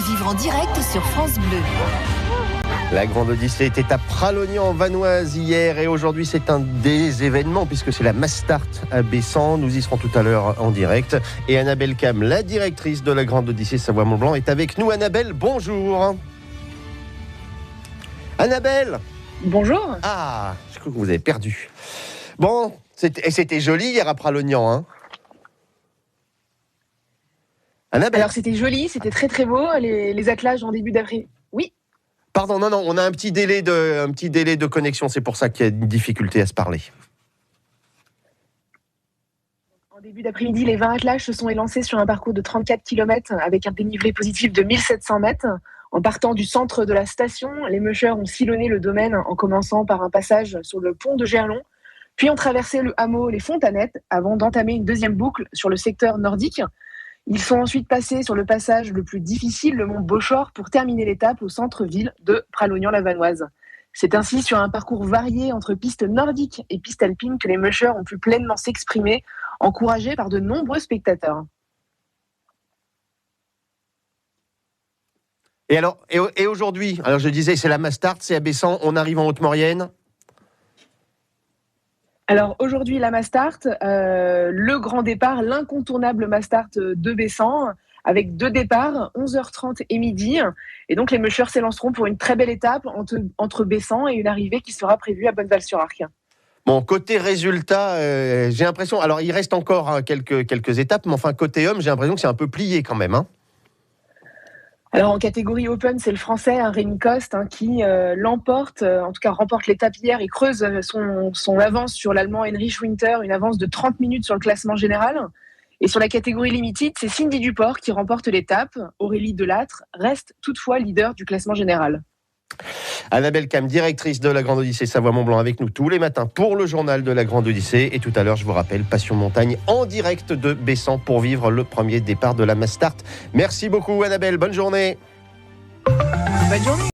vivre en direct sur France Bleu. La Grande Odyssée était à Pralognan-en-Vanoise hier et aujourd'hui c'est un des événements puisque c'est la Mastart à Bessan. Nous y serons tout à l'heure en direct. Et Annabelle Cam, la directrice de la Grande Odyssée Savoie-Mont-Blanc, est avec nous. Annabelle, bonjour. Annabelle. Bonjour. Ah, je crois que vous avez perdu. Bon, c'était joli hier à Pralognan, hein. Annabelle. Alors c'était joli, c'était très très beau, les attelages en début d'avril. Oui. Pardon, non, on a un petit délai de connexion, c'est pour ça qu'il y a une difficulté à se parler. En début d'après-midi, les 20 attelages se sont élancés sur un parcours de 34 km avec un dénivelé positif de 1700 mètres. En partant du centre de la station, les mushers ont sillonné le domaine en commençant par un passage sur le pont de Gerlon, puis ont traversé le hameau Les Fontanettes avant d'entamer une deuxième boucle sur le secteur nordique. Ils sont ensuite passés sur le passage le plus difficile, le mont Beauchor, pour terminer l'étape au centre-ville de Pralognan-la-Vanoise. C'est ainsi sur un parcours varié entre pistes nordiques et pistes alpines que les mushers ont pu pleinement s'exprimer, encouragés par de nombreux spectateurs. Et alors, et aujourd'hui, alors je disais, c'est la Mastart, c'est à Bessan, on arrive en Haute-Maurienne. Alors aujourd'hui, la Mastart, le grand départ, l'incontournable Mastart de Bessan, avec 2 départs, 11h30 et midi. Et donc les mushers s'élanceront pour une très belle étape entre Bessan et une arrivée qui sera prévue à Bonneval-sur-Arc. Bon, côté résultat, j'ai l'impression, alors il reste encore quelques étapes, mais enfin côté homme, j'ai l'impression que c'est un peu plié quand même, hein. Alors en catégorie Open, c'est le Français Rémi Coste qui l'emporte, en tout cas remporte l'étape hier et creuse son avance sur l'Allemand Heinrich Winter, une avance de 30 minutes sur le classement général. Et sur la catégorie Limited, c'est Cindy Duport qui remporte l'étape. Aurélie Delattre reste toutefois leader du classement général. Annabelle Cam, directrice de la Grande Odyssée Savoie-Mont-Blanc, avec nous tous les matins pour le journal de la Grande Odyssée. Et tout à l'heure, je vous rappelle, Passion Montagne en direct de Bessan pour vivre le premier départ de la Mastart. Merci beaucoup Annabelle, bonne journée. Bonne journée.